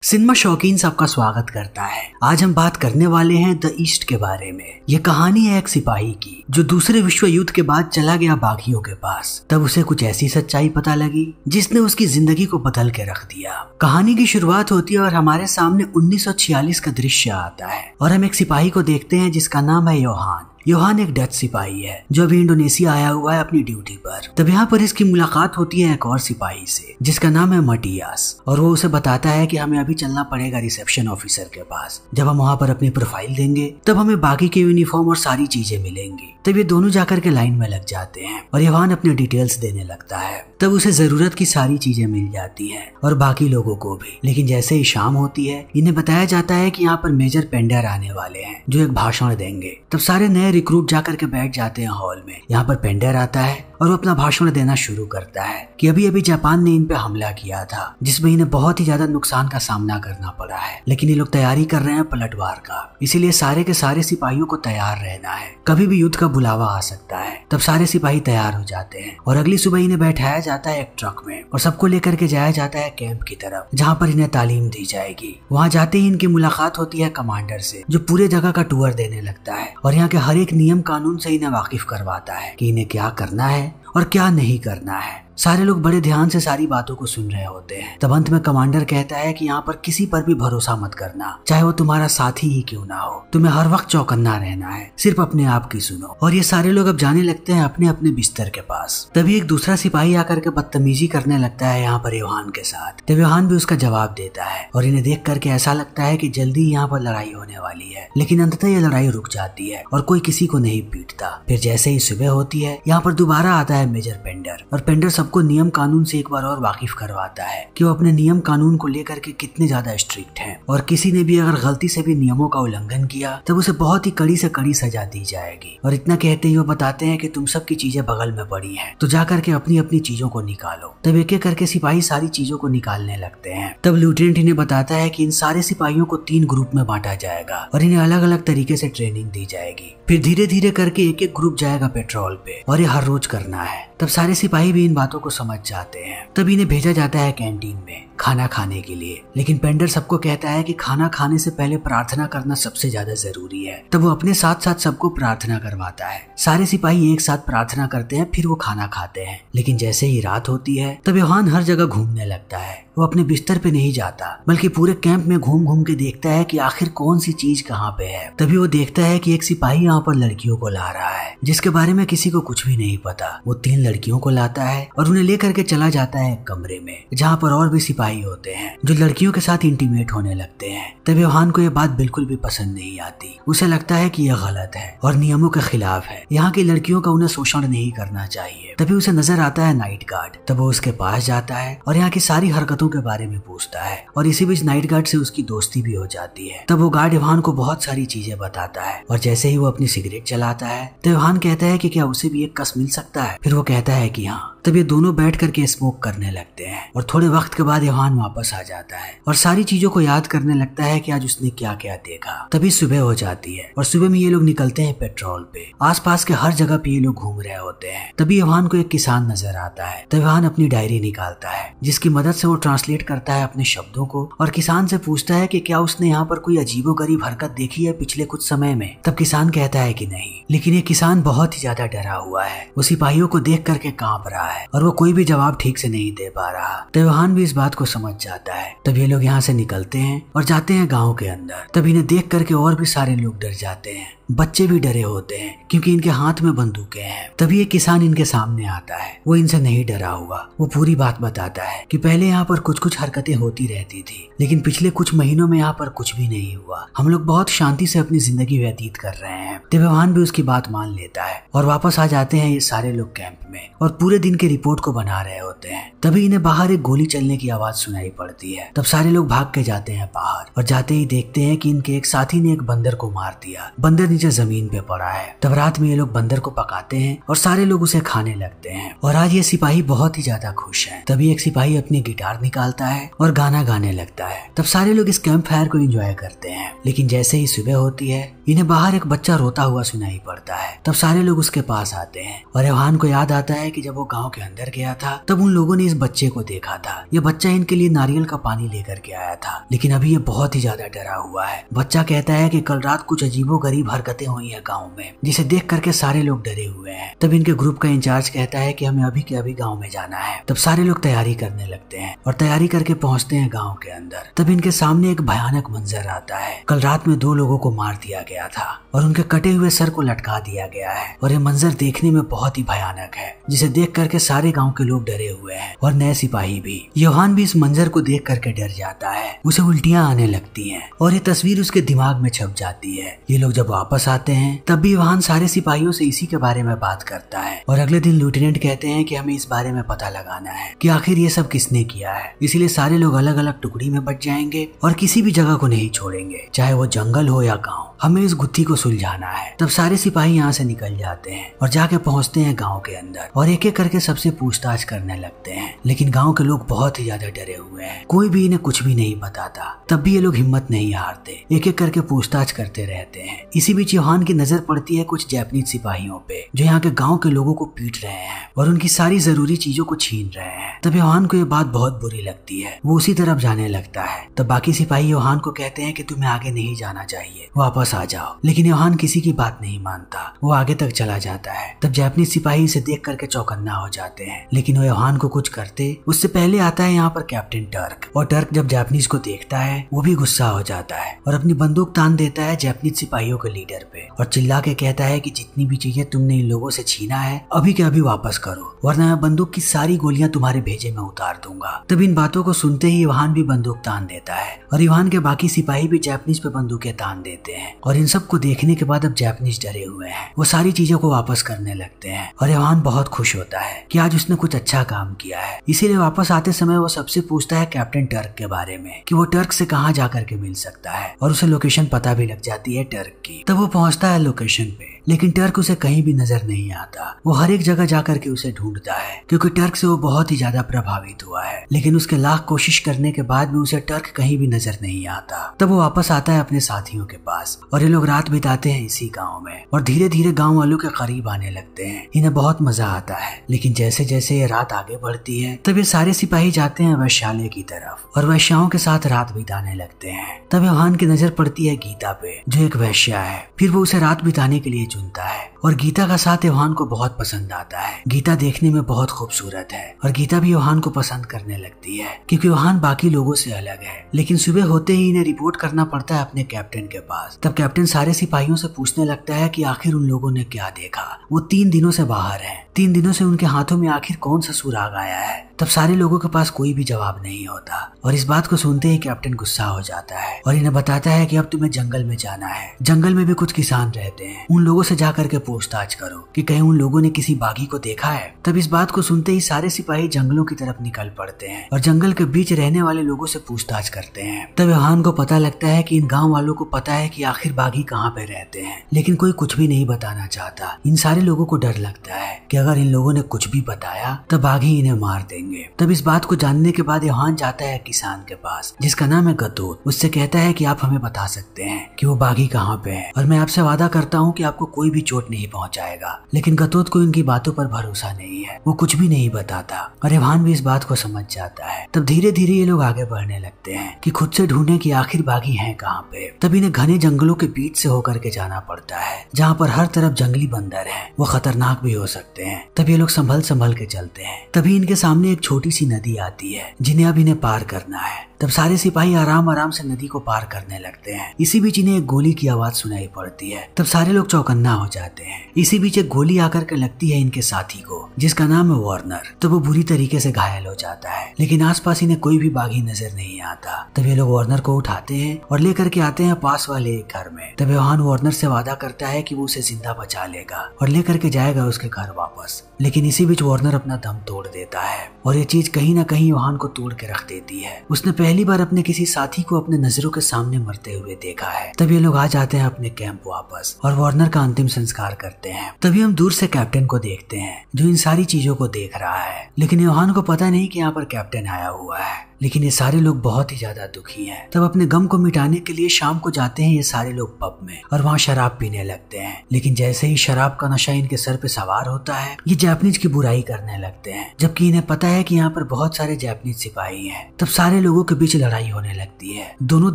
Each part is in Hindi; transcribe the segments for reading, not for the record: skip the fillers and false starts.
सिनेमा शौकीन सबका स्वागत करता है। आज हम बात करने वाले हैं द ईस्ट के बारे में। ये कहानी है एक सिपाही की जो दूसरे विश्व युद्ध के बाद चला गया बागियों के पास। तब उसे कुछ ऐसी सच्चाई पता लगी जिसने उसकी जिंदगी को बदल के रख दिया। कहानी की शुरुआत होती है और हमारे सामने 1946 का दृश्य आता है और हम एक सिपाही को देखते हैं जिसका नाम है योहान। योहान एक डच सिपाही है जो अभी इंडोनेशिया आया हुआ है अपनी ड्यूटी पर। तब यहाँ पर इसकी मुलाकात होती है एक और सिपाही से जिसका नाम है मटियास और वो उसे बताता है कि हमें अभी चलना पड़ेगा रिसेप्शन ऑफिसर के पास। जब हम वहाँ पर अपनी प्रोफाइल देंगे तब हमें बाकी के यूनिफॉर्म और सारी चीजें मिलेंगी। तब ये दोनों जाकर के लाइन में लग जाते हैं और योहान अपने डिटेल्स देने लगता है। तब उसे जरूरत की सारी चीजें मिल जाती हैं और बाकी लोगों को भी। लेकिन जैसे ही शाम होती है इन्हें बताया जाता है कि यहाँ पर मेजर पेंडर आने वाले हैं जो एक भाषण देंगे। तब सारे नए रिक्रूट जाकर के बैठ जाते हैं हॉल में। यहाँ पर पेंडर आता है और वो अपना भाषण देना शुरू करता है कि अभी अभी जापान ने इन पे हमला किया था जिसमें इन्हें बहुत ही ज्यादा नुकसान का सामना करना पड़ा है, लेकिन ये लोग तैयारी कर रहे हैं पलटवार का। इसीलिए सारे के सारे सिपाहियों को तैयार रहना है, कभी भी युद्ध का बुलावा आ सकता है। तब सारे सिपाही तैयार हो जाते हैं और अगली सुबह इन्हें बैठाया जाता है एक ट्रक में और सबको लेकर के जाया जाता है कैंप की तरफ जहाँ पर इन्हें तालीम दी जाएगी। वहाँ जाते ही इनकी मुलाकात होती है कमांडर से जो पूरे जगह का टूर देने लगता है और यहाँ के हर एक नियम कानून से इन्हें वाकिफ करवाता है कि इन्हें क्या करना है और क्या नहीं करना है। सारे लोग बड़े ध्यान से सारी बातों को सुन रहे होते हैं। तब अंत में कमांडर कहता है कि यहाँ पर किसी पर भी भरोसा मत करना, चाहे वो तुम्हारा साथी ही क्यों ना हो। तुम्हें हर वक्त चौकन्ना रहना है, सिर्फ अपने आप की सुनो। और ये सारे लोग अब जाने लगते हैं अपने अपने बिस्तर के पास। तभी एक दूसरा सिपाही आकर के बदतमीजी करने लगता है यहाँ पर योहान के साथ। तब योहान भी उसका जवाब देता है और इन्हें देख करके ऐसा लगता है कि जल्दी यहाँ पर लड़ाई होने वाली है। लेकिन अंततः ये लड़ाई रुक जाती है और कोई किसी को नहीं पीटता। फिर जैसे ही सुबह होती है यहाँ पर दोबारा आता है मेजर पेंडर और पेंडर सबको नियम कानून से एक बार और वाकिफ करवाता है कि वो अपने नियम कानून को लेकर के कितने ज्यादा स्ट्रिक्ट हैं और किसी ने भी अगर गलती से भी नियमों का उल्लंघन किया तब उसे बहुत ही कड़ी से कड़ी सजा दी जाएगी। और इतना कहते ही वो बताते हैं कि तुम सब की चीजें बगल में पड़ी हैं तो जा करके अपनी अपनी चीजों को निकालो। तब एक एक करके सिपाही सारी चीजों को निकालने लगते हैं। तब लेफ्टिनेंट इन्हें बताता है कि इन सारे सिपाहियों को 3 ग्रुप में बांटा जाएगा और इन्हें अलग अलग तरीके से ट्रेनिंग दी जाएगी। फिर धीरे धीरे करके एक एक ग्रुप जाएगा पेट्रोल पे और ये हर रोज करना है। तब सारे सिपाही भी इन बातों को समझ जाते हैं। तब इन्हें भेजा जाता है कैंटीन में खाना खाने के लिए। लेकिन पेंडर सबको कहता है कि खाना खाने से पहले प्रार्थना करना सबसे ज्यादा जरूरी है। तब वो अपने साथ साथ सबको प्रार्थना करवाता है। सारे सिपाही एक साथ प्रार्थना करते हैं, फिर वो खाना खाते हैं। लेकिन जैसे ही रात होती है तब योहान हर जगह घूमने लगता है। वो अपने बिस्तर पे नहीं जाता बल्कि पूरे कैंप में घूम घूम के देखता है कि आखिर कौन सी चीज कहाँ पे है। तभी वो देखता है कि एक सिपाही यहाँ पर लड़कियों को ला रहा है जिसके बारे में किसी को कुछ भी नहीं पता। वो 3 लड़कियों को लाता है और उन्हें लेकर के चला जाता है एक कमरे में जहाँ पर और भी सिपाही होते हैं जो लड़कियों के साथ इंटीमेट होने लगते हैं। तब योहान को ये बात बिल्कुल भी पसंद नहीं आती। उसे लगता है कि यह गलत है और नियमों के खिलाफ है। यहाँ की लड़कियों का उन्हें शोषण नहीं करना चाहिए। तभी उसे नजर आता है नाइट गार्ड। तब वो उसके पास जाता है और यहाँ की सारी हरकतों के बारे में पूछता है और इसी बीच नाइट गार्ड से उसकी दोस्ती भी हो जाती है। तब वो गार्ड योहान को बहुत सारी चीजें बताता है और जैसे ही वो अपनी सिगरेट चलाता है तो योहान कहता है कि क्या उसे भी एक कस मिल सकता है। फिर वो कहता है कि हाँ। तब ये दोनों बैठ करके स्मोक करने लगते हैं और थोड़े वक्त के बाद योहान वापस आ जाता है और सारी चीजों को याद करने लगता है कि आज उसने क्या क्या देखा। तभी सुबह हो जाती है और सुबह में ये लोग निकलते हैं पेट्रोल पे। आसपास के हर जगह पे ये लोग घूम रहे होते हैं। तभी योहान को एक किसान नजर आता है। तब योहान अपनी डायरी निकालता है जिसकी मदद से वो ट्रांसलेट करता है अपने शब्दों को और किसान से पूछता है कि क्या उसने यहाँ पर कोई अजीबोगरीब हरकत देखी है पिछले कुछ समय में। तब किसान कहता है कि नहीं, लेकिन ये किसान बहुत ही ज्यादा डरा हुआ है। वो सिपाहियों को देख करके कांप रहा है और वो कोई भी जवाब ठीक से नहीं दे पा रहा। तब योहान भी इस बात को समझ जाता है। तब ये लोग यहाँ से निकलते हैं और जाते हैं गाँव के अंदर। तब इन्हें देख करके और भी सारे लोग डर जाते हैं। बच्चे भी डरे होते हैं क्योंकि इनके हाथ में बंदूकें हैं। तभी एक किसान इनके सामने आता है। वो इनसे नहीं डरा हुआ। वो पूरी बात बताता है कि पहले यहाँ पर कुछ कुछ हरकतें होती रहती थी लेकिन पिछले कुछ महीनों में यहाँ पर कुछ भी नहीं हुआ। हम लोग बहुत शांति से अपनी जिंदगी व्यतीत कर रहे हैं। तब योहान भी उसकी बात मान लेता है और वापस आ जाते हैं ये सारे लोग कैंप में और पूरे दिन के रिपोर्ट को बना रहे होते हैं। तभी इन्हें बाहर एक गोली चलने की आवाज सुनाई पड़ती है। तब सारे लोग भाग के जाते हैं बाहर और जाते ही देखते हैं कि इनके एक साथी ने एक बंदर को मार दिया। बंदर नीचे जमीन पे पड़ा है। तब रात में ये लोग बंदर को पकाते हैं और सारे लोग उसे खाने लगते हैं और आज ये सिपाही बहुत ही ज्यादा खुश हैं। तभी एक सिपाही अपनी गिटार निकालता है और गाना गाने लगता है। तब सारे लोग इस कैंप फायर को एंजॉय करते हैं। लेकिन जैसे ही सुबह होती है इन्हें बाहर एक बच्चा रोता हुआ सुनाई पड़ता है। तब सारे लोग उसके पास आते हैं और योहान को याद आता है कि जब वो गांव के अंदर गया था तब उन लोगों ने इस बच्चे को देखा था। ये बच्चा इनके लिए नारियल का पानी लेकर के आया था, लेकिन अभी ये बहुत ही ज्यादा डरा हुआ है। बच्चा कहता है कि कल रात कुछ अजीबोगरीब हरकतें हुई है गाँव में, जिसे देख करके सारे लोग डरे हुए हैं। तब इनके ग्रुप का इंचार्ज कहता है कि हमें अभी के अभी गाँव में जाना है। तब सारे लोग तैयारी करने लगते हैं और तैयारी करके पहुंचते हैं गाँव के अंदर। तब इनके सामने एक भयानक मंजर आता है। कल रात में 2 लोगों को मार दिया गया था और उनके कटे हुए सर को लटका दिया गया है और ये मंजर देखने में बहुत ही भयानक है, जिसे देख करके सारे गांव के लोग डरे हुए हैं और नए सिपाही भी। योहान भी इस मंजर को देख करके डर जाता है, उसे उल्टियां आने लगती हैं और ये तस्वीर उसके दिमाग में छप जाती है। ये लोग जब वापस आते हैं तब भी योहान सारे सिपाहियों से इसी के बारे में बात करता है और अगले दिन लेफ्टिनेंट कहते हैं कि हमें इस बारे में पता लगाना है कि आखिर ये सब किसने किया है। इसीलिए सारे लोग अलग अलग टुकड़ी में बट जाएंगे और किसी भी जगह को नहीं छोड़ेंगे, चाहे वो जंगल हो या गाँव। हमें इस गुत्थी को सुलझाना है। तब सारे सिपाही यहाँ से निकल जाते हैं और जाके पहुँचते हैं गांव के अंदर और एक एक करके सबसे पूछताछ करने लगते हैं। लेकिन गांव के लोग बहुत ही ज्यादा डरे हुए हैं, कोई भी इन्हें कुछ भी नहीं बताता। तब भी ये लोग हिम्मत नहीं हारते, एक एक करके पूछताछ करते रहते हैं। इसी बीच योहान की नजर पड़ती है कुछ जापानीज सिपाहियों पे जो यहाँ के गाँव के लोगों को पीट रहे हैं और उनकी सारी जरूरी चीजों को छीन रहे हैं। तब योहान को ये बात बहुत बुरी लगती है, वो उसी तरफ जाने लगता है। तब बाकी सिपाही योहान को कहते हैं कि तुम्हें आगे नहीं जाना चाहिए, वापस आ जाओ। लेकिन योहान किसी की बात नहीं मानता, वो आगे तक चला जाता है। तब जापानीज सिपाही इसे देख करके चौकन्ना हो जाते हैं, लेकिन वो योहान को कुछ करते उससे पहले आता है यहाँ पर कैप्टन टर्क। और टर्क जब जापानीज को देखता है वो भी गुस्सा हो जाता है और अपनी बंदूक तान देता है जापानीज सिपाहियों के लीडर पे और चिल्ला के कहता है कि जितनी भी चीजें तुमने इन लोगों से छीना है अभी के अभी वापस करो, वरना मैं बंदूक की सारी गोलियां तुम्हारे भेजे में उतार दूंगा। तब इन बातों को सुनते ही योहान भी बंदूक तान देता है और योहान के बाकी सिपाही भी जापानीज पे बंदूकें तान देते हैं। और इन सब को देखने के बाद अब जापानीज डरे हुए हैं, वो सारी चीजों को वापस करने लगते हैं और योहान बहुत खुश होता है कि आज उसने कुछ अच्छा काम किया है। इसीलिए वापस आते समय वो सबसे पूछता है कैप्टन टर्क के बारे में कि वो टर्क से कहाँ जाकर के मिल सकता है और उसे लोकेशन पता भी लग जाती है टर्क की। तब वो पहुंचता है लोकेशन पे, लेकिन टर्क उसे कहीं भी नजर नहीं आता। वो हर एक जगह जाकर के उसे ढूंढता है क्योंकि टर्क से वो बहुत ही ज्यादा प्रभावित हुआ है, लेकिन उसके लाख कोशिश करने के बाद भी उसे टर्क कहीं भी नजर नहीं आता। तब वो वापस आता है अपने साथियों के पास और ये लोग रात बिताते हैं इसी गाँव में और धीरे धीरे गाँव वालों के करीब आने लगते हैं। इन्हें बहुत मजा आता है, लेकिन जैसे जैसे ये रात आगे बढ़ती है तब ये सारे सिपाही जाते हैं वैश्यालय की तरफ और वैश्याओं के साथ रात बिताने लगते हैं। तब योहान की नजर पड़ती है गीता पे जो एक वैश्या है। फिर वो उसे रात बिताने के लिए चुनता है और गीता का साथ योहान को बहुत पसंद आता है। गीता देखने में बहुत खूबसूरत है और गीता भी योहान को पसंद करने लगती है क्योंकि योहान बाकी लोगों से अलग है। लेकिन सुबह होते ही इन्हें रिपोर्ट करना पड़ता है अपने कैप्टन के पास। तब कैप्टन सारे सिपाहियों से पूछने लगता है कि आखिर उन लोगों ने क्या देखा। वो 3 दिनों से बाहर है, 3 दिनों से उनके हाथों में आखिर कौन सा सुराग आया है। तब सारे लोगों के पास कोई भी जवाब नहीं होता और इस बात को सुनते ही कैप्टन गुस्सा हो जाता है और इन्हें बताता है कि अब तुम्हें जंगल में जाना है। जंगल में भी कुछ किसान रहते हैं, उन लोगों से जाकर के पूछताछ करो कि कहीं उन लोगों ने किसी बागी को देखा है। तब इस बात को सुनते ही सारे सिपाही जंगलों की तरफ निकल पड़ते हैं और जंगल के बीच रहने वाले लोगों से पूछताछ करते हैं। तब योहान को पता लगता है कि इन गाँव वालों को पता है कि आखिर बागी कहाँ पे रहते हैं, लेकिन कोई कुछ भी नहीं बताना चाहता। इन सारे लोगों को डर लगता है कि अगर इन लोगों ने कुछ भी बताया तो बागी इन्हें मार देंगे। तब इस बात को जानने के बाद योहान जाता है किसान के पास जिसका नाम है गतोत। उससे कहता है कि आप हमें बता सकते हैं कि वो बागी कहाँ पे है और मैं आपसे वादा करता हूँ कि आपको कोई भी चोट नहीं पहुँचाएगा। लेकिन गतोत को इनकी बातों पर भरोसा नहीं है, वो कुछ भी नहीं बताता और योहान भी इस बात को समझ जाता है। तब धीरे धीरे ये लोग आगे बढ़ने लगते हैं कि खुद से ढूंढने की आखिर बागी है कहाँ पे। तब इन्हें घने जंगलों के बीच से होकर के जाना पड़ता है जहाँ पर हर तरफ जंगली बंदर है, वो खतरनाक भी हो सकते हैं। तब ये लोग संभल संभल के चलते हैं। तभी इनके सामने एक छोटी सी नदी आती है जिन्हें अब इन्हें पार करना है। तब सारे सिपाही आराम आराम से नदी को पार करने लगते हैं। इसी बीच इन्हें एक गोली की आवाज सुनाई पड़ती है। तब सारे लोग चौकन्ना हो जाते हैं। इसी बीच एक गोली आकर के लगती है इनके साथी को जिसका नाम है वार्नर। तो वो बुरी तरीके से घायल हो जाता है, लेकिन आसपास इन्हें कोई भी बागी नजर नहीं आता। तब ये लोग वार्नर को उठाते हैं और लेकर के आते हैं पास वाले एक घर में। तब योहान वार्नर से वादा करता है कि वो उसे जिंदा बचा लेगा और लेकर के जाएगा उसके घर वापस। लेकिन इसी बीच वार्नर अपना दम तोड़ देता है और ये चीज कहीं ना कहीं योहान को तोड़ के रख देती है। उसने पहली बार अपने किसी साथी को अपने नजरों के सामने मरते हुए देखा है। तब ये लोग आ जाते हैं अपने कैंप वापस और वार्नर का अंतिम संस्कार करते हैं। तभी हम दूर से कैप्टन को देखते हैं जो इन सारी चीजों को देख रहा है, लेकिन योहान को पता नहीं कि यहाँ पर कैप्टन आया हुआ है। लेकिन ये सारे लोग बहुत ही ज्यादा दुखी हैं। तब अपने गम को मिटाने के लिए शाम को जाते हैं ये सारे लोग पब में और वहाँ शराब पीने लगते हैं। लेकिन जैसे ही शराब का नशा इनके सर पे सवार होता है, ये जापानीज की बुराई करने लगते हैं, जबकि इन्हें पता है कि यहाँ पर बहुत सारे जापानीज सिपाही हैं। तब सारे लोगों के बीच लड़ाई होने लगती है। दोनों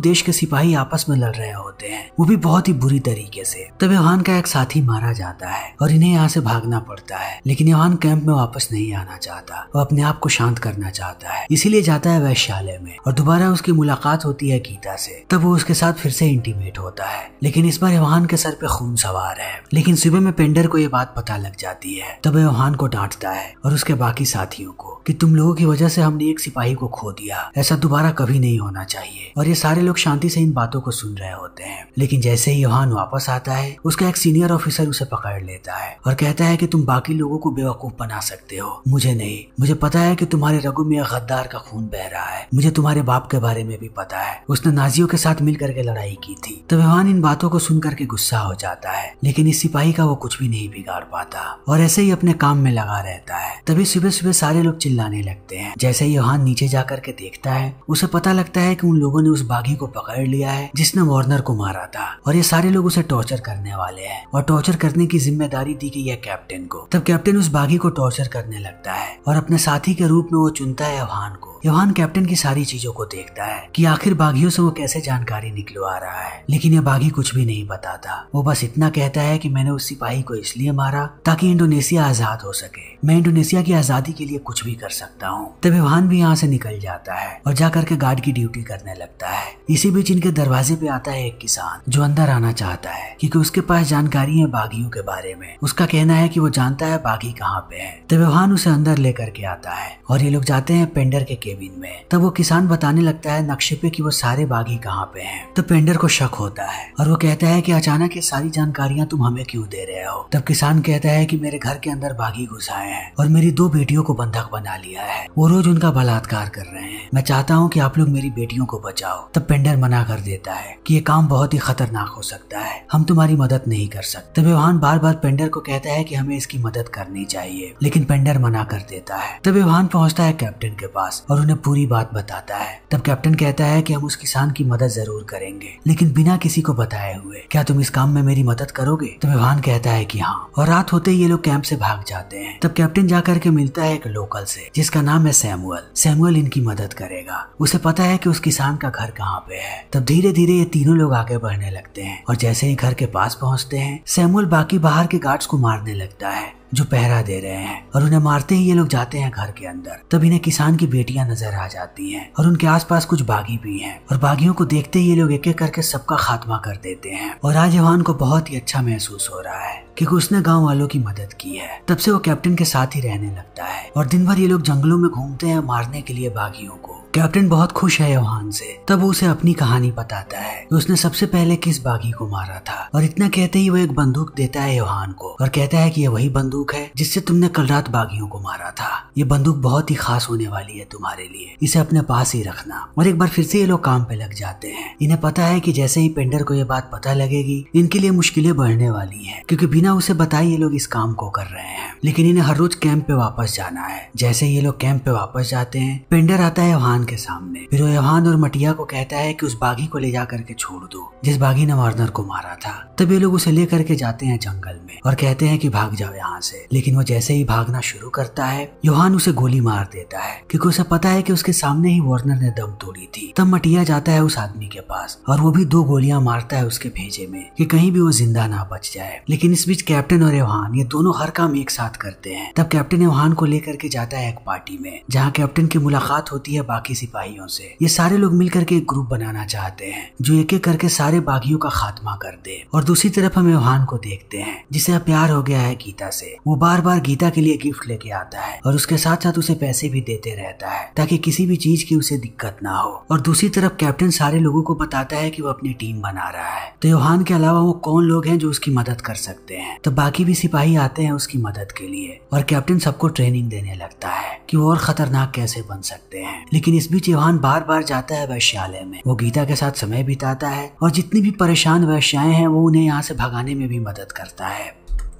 देश के सिपाही आपस में लड़ रहे होते हैं, वो भी बहुत ही बुरी तरीके से। तब योहान का एक साथी मारा जाता है और इन्हें यहाँ से भागना पड़ता है। लेकिन योहान कैंप में वापस नहीं आना चाहता, वो अपने आप को शांत करना चाहता है, इसीलिए जाता है वैश्यालय में और दोबारा उसकी मुलाकात होती है गीता से। तब वो उसके साथ फिर से इंटीमेट होता है, लेकिन इस बार योहान के सर पे खून सवार है। लेकिन सुबह में पेंडर को ये बात पता लग जाती है। तब योहान को डांटता है और उसके बाकी साथियों को कि तुम लोगों की वजह से हमने एक सिपाही को खो दिया, ऐसा दोबारा कभी नहीं होना चाहिए। और ये सारे लोग शांति से इन बातों को सुन रहे होते हैं। लेकिन जैसे ही योहान वापस आता है, उसका एक सीनियर ऑफिसर उसे पकड़ लेता है और कहता है कि तुम बाकी लोगों को बेवकूफ बना सकते हो, मुझे नहीं। मुझे पता है कि तुम्हारे रगों में एक गद्दार का खून बह रहा है। मुझे तुम्हारे बाप के बारे में भी पता है, उसने नाजियों के साथ मिल करके लड़ाई की थी। तब योहान इन बातों को सुन करके गुस्सा हो जाता है, लेकिन इस सिपाही का वो कुछ भी नहीं बिगाड़ पाता और ऐसे ही अपने काम में लगा रहता है। तभी सुबह सुबह सारे लोग चिल्लाने लगते हैं। जैसे ही योहान नीचे जाकर के देखता है, उसे पता लगता है कि उन लोगों ने उस बागी को पकड़ लिया है जिसने वार्नर को मारा था और ये सारे लोग उसे टॉर्चर करने वाले हैं और टॉर्चर करने की जिम्मेदारी दी गई है कैप्टन को। तब कैप्टन उस बागी को टॉर्चर करने लगता है और अपने साथी के रूप में वो चुनता है योहान को। योहान कैप्टन की सारी चीजों को देखता है कि आखिर बागियों से वो कैसे जानकारी निकलवा रहा है, लेकिन ये बागी कुछ भी नहीं बताता। वो बस इतना कहता है कि मैंने उस सिपाही को इसलिए मारा ताकि इंडोनेशिया आजाद हो सके। मैं इंडोनेशिया की आजादी के लिए कुछ भी कर सकता हूँ। तब योहान भी यहाँ से निकल जाता है और जाकर के गार्ड की ड्यूटी करने लगता है। इसी बीच इनके दरवाजे पे आता है एक किसान जो अंदर आना चाहता है क्योंकि उसके पास जानकारी है बागियों के बारे में। उसका कहना है कि वो जानता है बागी कहाँ पे है। तब योहान उसे अंदर लेकर के आता है और ये लोग जाते हैं पेंडर के केबिन में। तब वो किसान बताने लगता है नक्शे पे कि वो सारे बागी कहाँ पे हैं। तो पेंडर को शक होता है और वो कहता है कि अचानक ये सारी जानकारियां तुम हमें क्यों दे रहे हो। तब किसान कहता है कि मेरे घर के अंदर बागी घुस आए हैं और मेरी 2 बेटियों को बंधक बना लिया है, वो रोज उनका बलात्कार कर रहे हैं। मैं चाहता हूँ कि आप लोग मेरी बेटियों को बचाओ। तब पेंडर मना कर देता है कि ये काम बहुत ही खतरनाक हो सकता है, हम तुम्हारी मदद नहीं कर सकते। तब योहान बार बार पेंडर को कहता है कि हमें इसकी मदद करनी चाहिए, लेकिन पेंडर मना कर देता है। तब योहान पहुंचता है कैप्टन के पास और उन्हें पूरी बात बताता है। तब कैप्टन कहता है कि हम उस किसान की मदद जरूर करेंगे, लेकिन बिना किसी को बताए हुए। क्या तुम इस काम में मेरी मदद करोगे? तब योहान कहता है कि हाँ। और रात होते ही ये लोग कैंप से भाग जाते हैं। तब कैप्टन जाकर के मिलता है एक लोकल से जिसका नाम है सैमुअल। सैमुअल इनकी मदद करेगा, उसे पता है कि उस किसान का घर कहाँ पे है। तब धीरे धीरे ये तीनों लोग आगे बढ़ने लगते हैं और जैसे ही घर के पास पहुंचते हैं, सैमुअल बाकी बाहर के गार्ड्स को मारने लगता है जो पहरा दे रहे हैं और उन्हें मारते ही ये लोग जाते हैं घर के अंदर। तब इन्हें किसान की बेटियां नजर आ जाती हैं और उनके आसपास कुछ बागी भी हैं और बागियों को देखते ही ये लोग एक एक करके सबका खात्मा कर देते हैं। और आज योहान को बहुत ही अच्छा महसूस हो रहा है क्योंकि उसने गांव वालों की मदद की है। तब से वो कैप्टन के साथ ही रहने लगता है और दिन भर ये लोग जंगलों में घूमते हैं मारने के लिए बागियों को। कैप्टन बहुत खुश है योहान से। तब वो उसे अपनी कहानी बताता है कि उसने सबसे पहले किस बागी को मारा था और इतना कहते ही वो एक बंदूक देता है योहान को और कहता है कि ये वही बंदूक है जिससे तुमने कल रात बागियों को मारा था। ये बंदूक बहुत ही खास होने वाली है तुम्हारे लिए, इसे अपने पास ही रखना। और एक बार फिर से ये लोग काम पे लग जाते हैं। इन्हें पता है कि जैसे ही पेंडर को ये बात पता लगेगी, इनके लिए मुश्किलें बढ़ने वाली है क्योंकि बिना उसे बताए ये लोग इस काम को कर रहे हैं। लेकिन इन्हें हर रोज कैंप पे वापस जाना है। जैसे ये लोग कैंप पे वापस जाते हैं, पेंडर आता है योहान के सामने। फिर वो योहान और मटिया को कहता है कि उस बागी को ले जाकर के छोड़ दो जिस बागी ने वार्नर को मारा था। तब ये लोग उसे लेकर के जाते हैं जंगल में और कहते हैं कि भाग जाओ यहाँ से। लेकिन वो जैसे ही भागना शुरू करता है, योहान उसे गोली मार देता है क्योंकि उसे पता है कि उसके सामने ही वार्नर ने दम तोड़ी थी। तब मटिया जाता है उस आदमी के पास और वो भी 2 गोलियां मारता है उसके भेजे में कि कहीं भी वो जिंदा ना बच जाए। लेकिन इस बीच कैप्टन और योहान ये दोनों हर काम एक साथ करते हैं। तब कैप्टन योहान को लेकर के जाता है एक पार्टी में जहाँ कैप्टन की मुलाकात होती है बाकी सिपाहियों से। ये सारे लोग मिलकर के एक ग्रुप बनाना चाहते हैं जो एक एक करके सारे बागियों का खात्मा कर दे। और दूसरी तरफ हम योहान को देखते हैं जिसे प्यार हो गया है गीता से। वो बार बार गीता के लिए गिफ्ट लेके आता है और उसके साथ साथ उसे पैसे भी देते रहता है ताकि किसी भी चीज की उसे दिक्कत ना हो। और दूसरी तरफ कैप्टन सारे लोगों को बताता है कि वो अपनी टीम बना रहा है। तो योहान के अलावा वो कौन लोग हैं जो उसकी मदद कर सकते हैं। तो बाकी भी सिपाही आते हैं उसकी मदद के लिए और कैप्टन सबको ट्रेनिंग देने लगता है कि वो और खतरनाक कैसे बन सकते हैं। लेकिन इस बीच योहान बार बार जाता है वेश्यालय में। वो गीता के साथ समय बिताता है और जितनी भी परेशान वेश्याएं हैं वो उन्हें यहाँ से भगाने में भी मदद करता है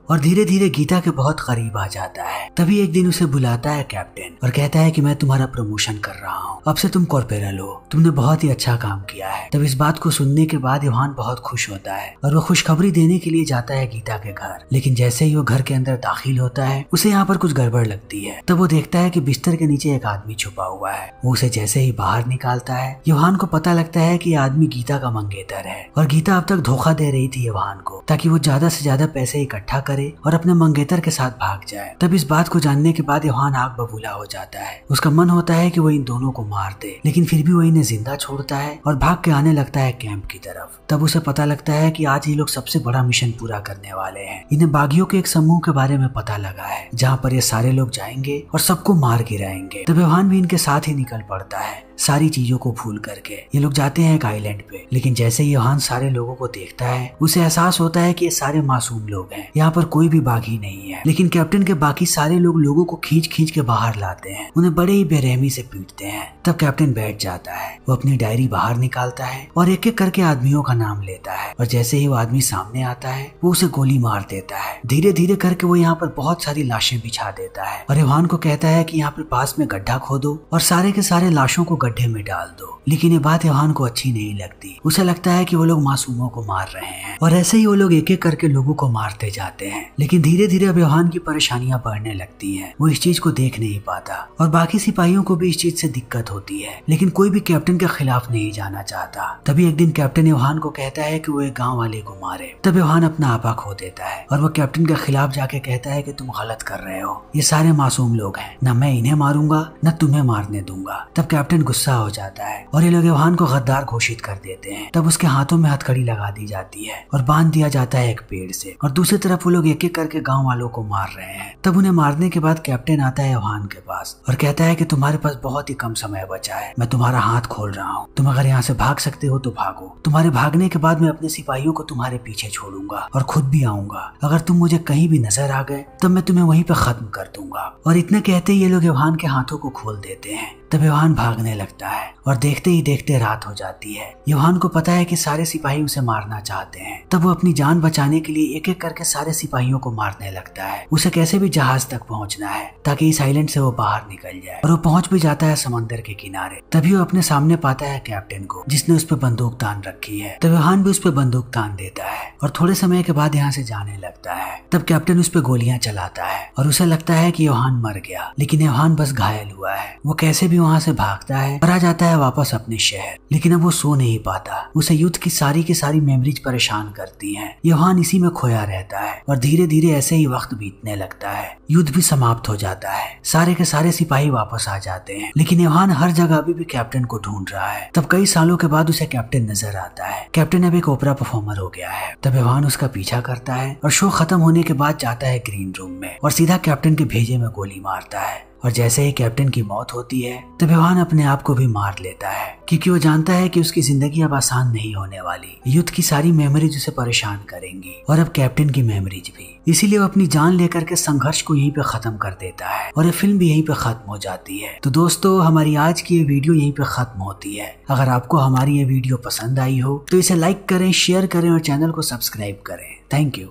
और धीरे धीरे गीता के बहुत करीब आ जाता है। तभी एक दिन उसे बुलाता है कैप्टन और कहता है कि मैं तुम्हारा प्रमोशन कर रहा हूँ, अब से तुम कॉर्पोरल हो, तुमने बहुत ही अच्छा काम किया है। तब इस बात को सुनने के बाद योहान बहुत खुश होता है और वो खुशखबरी देने के लिए जाता है गीता के घर। लेकिन जैसे ही वो घर के अंदर दाखिल होता है उसे यहाँ पर कुछ गड़बड़ लगती है। तब वो देखता है कि बिस्तर के नीचे एक आदमी छुपा हुआ है। वो उसे जैसे ही बाहर निकालता है योहान को पता लगता है कि आदमी गीता का मंगेतर है और गीता अब तक धोखा दे रही थी योहान को ताकि वो ज्यादा से ज्यादा पैसे इकट्ठा करे और अपने मंगेतर के साथ भाग जाए। तब इस बात को जानने के बाद योहान आग बबूला हो जाता है। उसका मन होता है कि वो इन दोनों को मार दे, लेकिन फिर भी वो इन्हें जिंदा छोड़ता है और भाग के आने लगता है कैंप की तरफ। तब उसे पता लगता है कि आज ये लोग सबसे बड़ा मिशन पूरा करने वाले हैं। इन्हें बागियों के एक समूह के बारे में पता लगा है जहाँ पर ये सारे लोग जाएंगे और सबको मार गिराएंगे। तब योहान भी इनके साथ ही निकल पड़ता है सारी चीजों को भूल करके। ये लोग जाते हैं एक आइलैंड पे, लेकिन जैसे ही योहान सारे लोगों को देखता है उसे एहसास होता है कि ये सारे मासूम लोग हैं, यहाँ पर कोई भी बागी नहीं है। लेकिन कैप्टन के बाकी सारे लोग लोगों को खींच खींच के बाहर लाते हैं, उन्हें बड़े ही बेरहमी से पीटते हैं। तब कैप्टन बैठ जाता है, वो अपनी डायरी बाहर निकालता है और एक एक करके आदमियों का नाम लेता है और जैसे ही वो आदमी सामने आता है वो उसे गोली मार देता है। धीरे धीरे करके वो यहाँ पर बहुत सारी लाशें बिछा देता है और योहान को कहता है कि यहाँ पर पास में गड्ढा खोदो और सारे के सारे लाशों को गड्ढे में डाल दो। लेकिन ये बात योहान को अच्छी नहीं लगती। उसे लगता है कि वो लोग मासूमों को मार रहे हैं और ऐसे ही वो लोग एक एक करके लोगों को मारते जाते हैं। लेकिन धीरे धीरे अब योहान की परेशानियां बढ़ने लगती हैं। वो इस चीज को देख नहीं पाता और बाकी सिपाहियों को भी इस चीज से दिक्कत होती है, लेकिन कोई भी कैप्टन के खिलाफ नहीं जाना चाहता। तभी एक दिन कैप्टन योहान को कहता है कि वो एक गाँव वाले को मारे। तब योहान अपना आपा खो देता है और वो कैप्टन के खिलाफ जाके कहता है कि तुम गलत कर रहे हो, ये सारे मासूम लोग हैं, न मैं इन्हें मारूंगा न तुम्हें मारने दूंगा। तब कैप्टन गुस्सा हो जाता है और ये लोग योहान को गद्दार घोषित कर देते हैं। तब उसके हाथों में हथकड़ी लगा दी जाती है और बांध दिया जाता है एक पेड़ से और दूसरी तरफ वो लोग एक एक करके गांव वालों को मार रहे हैं। तब उन्हें मारने के बाद कैप्टन आता है योहान के पास और कहता है कि तुम्हारे पास बहुत ही कम समय बचा है, मैं तुम्हारा हाथ खोल रहा हूँ, तुम अगर यहाँ से भाग सकते हो तो भागो। तुम्हारे भागने के बाद मैं अपने सिपाहियों को तुम्हारे पीछे छोड़ूंगा और खुद भी आऊंगा। अगर तुम मुझे कहीं भी नजर आ गए तब मैं तुम्हें वहीं पे खत्म कर दूंगा। और इतने कहते ही ये लोग योहान के हाथों को खोल देते हैं। तब योहान भागने लगता है और देखते ही देखते रात हो जाती है। योहान को पता है कि सारे सिपाही उसे मारना चाहते हैं। तब वो अपनी जान बचाने के लिए एक एक करके सारे सिपाहियों को मारने लगता है। उसे कैसे भी जहाज तक पहुंचना है ताकि इस आइलैंड से वो बाहर निकल जाए और वो पहुंच भी जाता है समंदर के किनारे। तभी वो अपने सामने पाता है कैप्टन को जिसने उस पर बंदूक तान रखी है। तब योहान भी उस पर बंदूक तान देता है और थोड़े समय के बाद यहाँ से जाने लगता है। तब कैप्टन उस पर गोलियां चलाता है और उसे लगता है कि योहान मर गया, लेकिन योहान बस घायल हुआ है। वो कैसे भी वहाँ से भागता है और आ जाता है वापस अपने शहर, लेकिन अब वो सो नहीं पाता। उसे युद्ध की सारी मेमोरीज परेशान करती हैं। योहान इसी में खोया रहता है और धीरे धीरे ऐसे ही वक्त बीतने लगता है। युद्ध भी समाप्त हो जाता है, सारे के सारे सिपाही वापस आ जाते हैं, लेकिन योहान हर जगह अभी भी कैप्टन को ढूंढ रहा है। तब कई सालों के बाद उसे कैप्टन नजर आता है। कैप्टन अब एक ओपेरा परफॉर्मर हो गया है। तब योहान उसका पीछा करता है और शो खत्म होने के बाद जाता है ग्रीन रूम में और सीधा कैप्टन के भेजे में गोली मारता है। और जैसे ही कैप्टन की मौत होती है तब योहान अपने आप को भी मार लेता है, क्योंकि वो जानता है कि उसकी जिंदगी अब आसान नहीं होने वाली। युद्ध की सारी मेमोरीज उसे परेशान करेंगी और अब कैप्टन की मेमोरीज भी। इसीलिए वो अपनी जान लेकर के संघर्ष को यहीं पे खत्म कर देता है और ये फिल्म भी यहीं पे खत्म हो जाती है। तो दोस्तों, हमारी आज की ये वीडियो यहीं पे खत्म होती है। अगर आपको हमारी ये वीडियो पसंद आई हो तो इसे लाइक करें, शेयर करें और चैनल को सब्सक्राइब करें। Thank you.